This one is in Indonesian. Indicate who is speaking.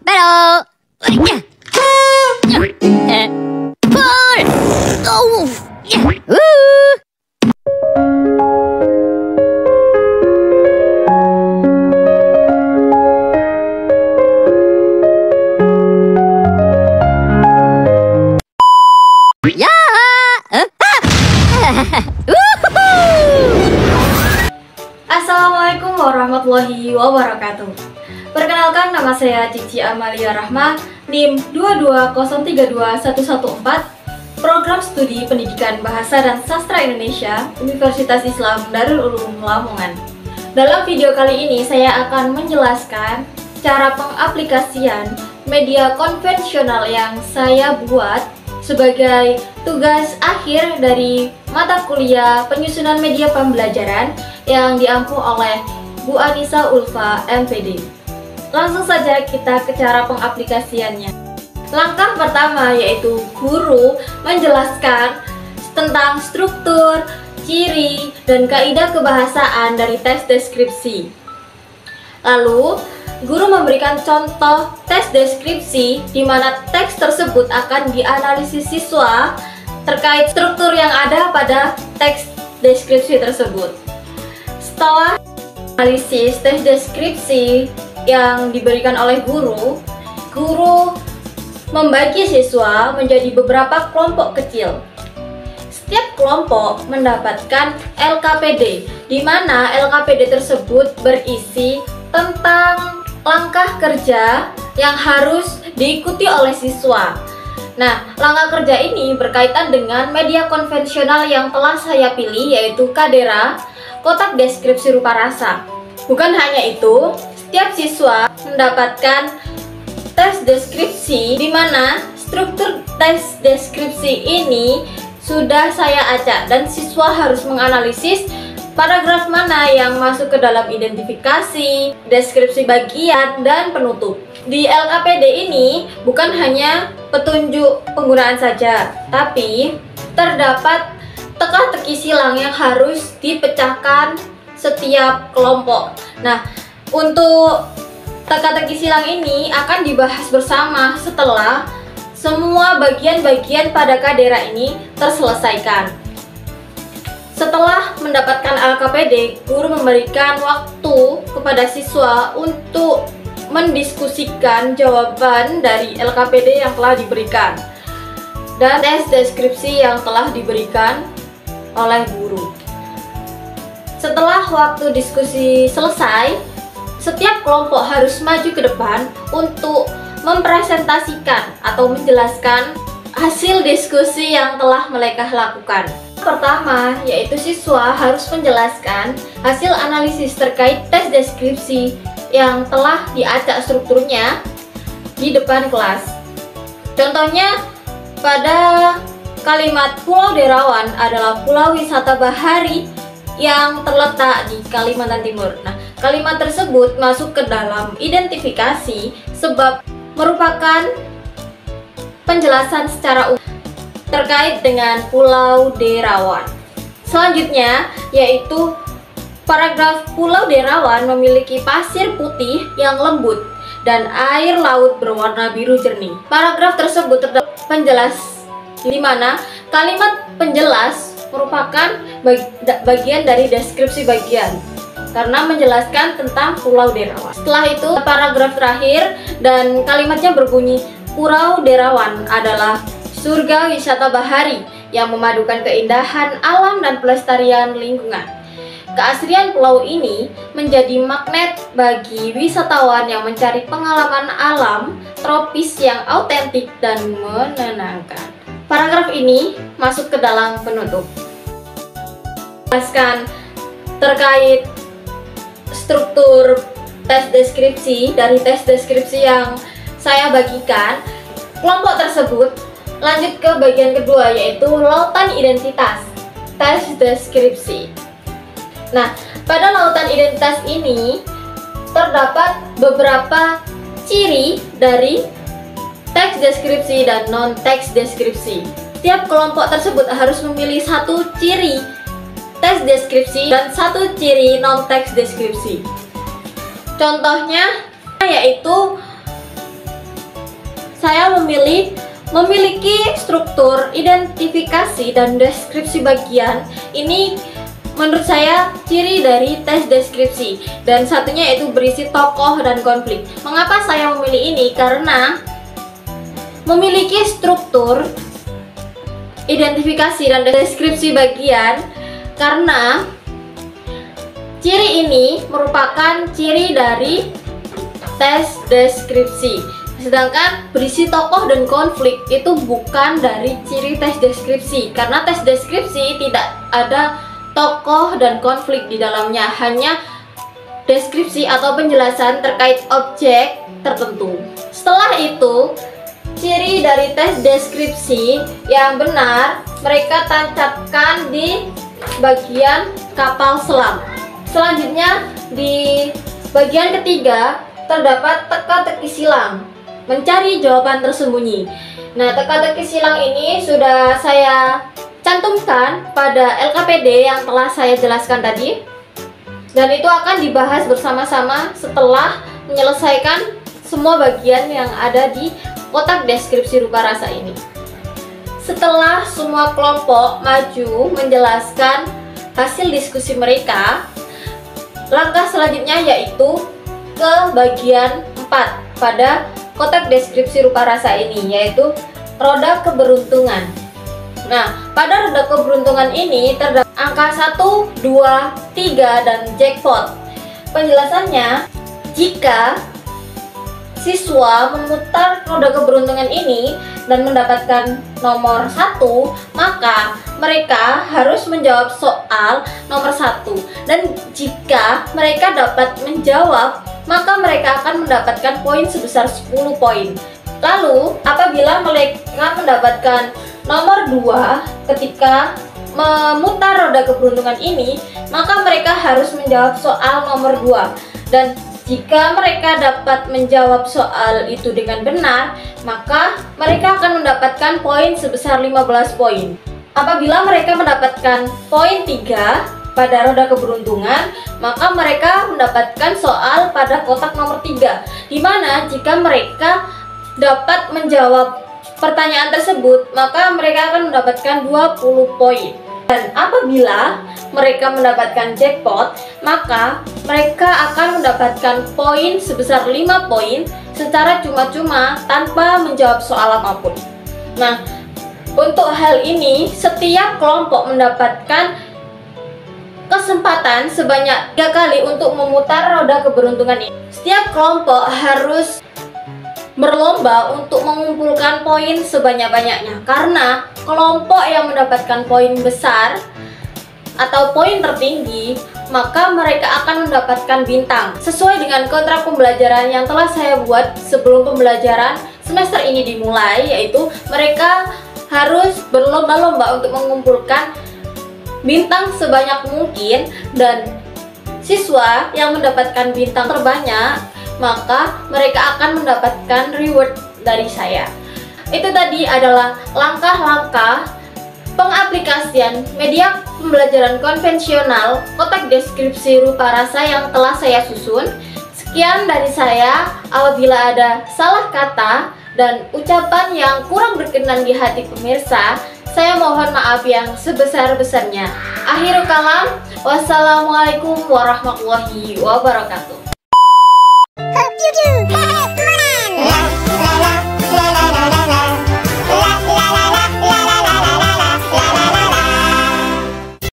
Speaker 1: battle. Pull. Oh. Woo. Ya.
Speaker 2: Assalamualaikum warahmatullahi wabarakatuh. Perkenalkan, nama saya Cici Amalia Rahma, NIM 220321114, Program Studi Pendidikan Bahasa dan Sastra Indonesia, Universitas Islam Darul Ulum Lamongan. Dalam video kali ini saya akan menjelaskan cara pengaplikasian media konvensional yang saya buat sebagai tugas akhir dari mata kuliah penyusunan media pembelajaran yang diampu oleh Bu Anissa Ulfa, MPD. Langsung saja kita ke cara pengaplikasiannya. Langkah pertama yaitu guru menjelaskan tentang struktur, ciri, dan kaidah kebahasaan dari tes deskripsi. Lalu, guru memberikan contoh tes deskripsi di mana teks tersebut akan dianalisis siswa terkait struktur yang ada pada teks deskripsi tersebut. Setelah analisis tes deskripsi yang diberikan oleh guru membagi siswa menjadi beberapa kelompok kecil. Setiap kelompok mendapatkan LKPD, di mana LKPD tersebut berisi tentang langkah kerja yang harus diikuti oleh siswa. Nah, langkah kerja ini berkaitan dengan media konvensional yang telah saya pilih, yaitu Kadera, kotak deskripsi rupa rasa. Bukan hanya itu, setiap siswa mendapatkan tes deskripsi di mana struktur tes deskripsi ini sudah saya acak dan siswa harus menganalisis paragraf mana yang masuk ke dalam identifikasi, deskripsi bagian, dan penutup. Di LKPD ini bukan hanya petunjuk penggunaan saja, tapi terdapat teka-teki silang yang harus dipecahkan setiap kelompok. Nah, untuk teka-teki silang ini akan dibahas bersama setelah semua bagian-bagian pada Kadera ini terselesaikan. Setelah mendapatkan LKPD, guru memberikan waktu kepada siswa untuk mendiskusikan jawaban dari LKPD yang telah diberikan dan tes deskripsi yang telah diberikan oleh guru. Setelah waktu diskusi selesai, setiap kelompok harus maju ke depan untuk mempresentasikan atau menjelaskan hasil diskusi yang telah mereka lakukan. Pertama, yaitu siswa harus menjelaskan hasil analisis terkait tes deskripsi yang telah diacak strukturnya di depan kelas. Contohnya, pada kalimat Pulau Derawan adalah pulau wisata bahari yang terletak di Kalimantan Timur. Nah, kalimat tersebut masuk ke dalam identifikasi sebab merupakan penjelasan secara umum terkait dengan Pulau Derawan. Selanjutnya yaitu paragraf Pulau Derawan memiliki pasir putih yang lembut dan air laut berwarna biru jernih. Paragraf tersebut terdapat penjelas di mana kalimat penjelas merupakan bagian dari deskripsi bagian karena menjelaskan tentang Pulau Derawan. Setelah itu paragraf terakhir dan kalimatnya berbunyi, Pulau Derawan adalah surga wisata bahari yang memadukan keindahan alam dan pelestarian lingkungan. Keasrian pulau ini menjadi magnet bagi wisatawan yang mencari pengalaman alam tropis yang autentik dan menenangkan. Paragraf ini masuk ke dalam penutup. Jelaskan terkait struktur tes deskripsi dari tes deskripsi yang saya bagikan. Kelompok tersebut lanjut ke bagian kedua, yaitu lautan identitas tes deskripsi. Nah, pada lautan identitas ini terdapat beberapa ciri dari teks deskripsi dan non-teks deskripsi. Setiap kelompok tersebut harus memilih satu ciri teks deskripsi dan satu ciri non-teks deskripsi. Contohnya yaitu memiliki struktur, identifikasi, dan deskripsi bagian. Ini menurut saya ciri dari tes deskripsi. Dan satunya yaitu berisi tokoh dan konflik. Mengapa saya memilih ini? Karena memiliki struktur, identifikasi, dan deskripsi bagian. Karena ciri ini merupakan ciri dari tes deskripsi. Sedangkan berisi tokoh dan konflik itu bukan dari ciri tes deskripsi. Karena tes deskripsi tidak ada tokoh dan konflik di dalamnya, hanya deskripsi atau penjelasan terkait objek tertentu. Setelah itu, ciri dari tes deskripsi yang benar mereka tancapkan di bagian kapal selam. Selanjutnya di bagian ketiga terdapat teka-teki silang, mencari jawaban tersembunyi. Nah, teka-teki silang ini sudah saya cantumkan pada LKPD yang telah saya jelaskan tadi, dan itu akan dibahas bersama-sama setelah menyelesaikan semua bagian yang ada di kotak deskripsi rupa rasa ini. Setelah semua kelompok maju menjelaskan hasil diskusi mereka, langkah selanjutnya yaitu ke bagian 4 pada kotak deskripsi rupa rasa ini, yaitu roda keberuntungan. Nah, pada roda keberuntungan ini terdapat angka 1, 2, 3, dan jackpot. Penjelasannya, jika siswa memutar roda keberuntungan ini dan mendapatkan nomor 1, maka mereka harus menjawab soal nomor 1. Dan jika mereka dapat menjawab, maka mereka akan mendapatkan poin sebesar 10 poin. Lalu, apabila mereka mendapatkan nomor 2 ketika memutar roda keberuntungan ini, maka mereka harus menjawab soal nomor 2. Dan jika mereka dapat menjawab soal itu dengan benar, maka mereka akan mendapatkan poin sebesar 15 poin. Apabila mereka mendapatkan poin 3 pada roda keberuntungan, maka mereka mendapatkan soal pada kotak nomor 3, di mana jika mereka dapat menjawab pertanyaan tersebut, maka mereka akan mendapatkan 20 poin. Dan apabila mereka mendapatkan jackpot, maka mereka akan mendapatkan poin sebesar 5 poin secara cuma-cuma tanpa menjawab soal apapun. Nah, untuk hal ini setiap kelompok mendapatkan kesempatan sebanyak 3 kali untuk memutar roda keberuntungan ini. Setiap kelompok harus berlomba untuk mengumpulkan poin sebanyak-banyaknya, karena kelompok yang mendapatkan poin besar atau poin tertinggi, maka mereka akan mendapatkan bintang sesuai dengan kontrak pembelajaran yang telah saya buat sebelum pembelajaran semester ini dimulai, yaitu mereka harus berlomba-lomba untuk mengumpulkan bintang sebanyak mungkin, dan siswa yang mendapatkan bintang terbanyak maka mereka akan mendapatkan reward dari saya. Itu tadi adalah langkah-langkah pengaplikasian media pembelajaran konvensional kotak deskripsi rupa rasa yang telah saya susun. Sekian dari saya. Apabila ada salah kata dan ucapan yang kurang berkenan di hati pemirsa, saya mohon maaf yang sebesar-besarnya. Akhirul kalam, wassalamualaikum warahmatullahi wabarakatuh.
Speaker 1: YouTube.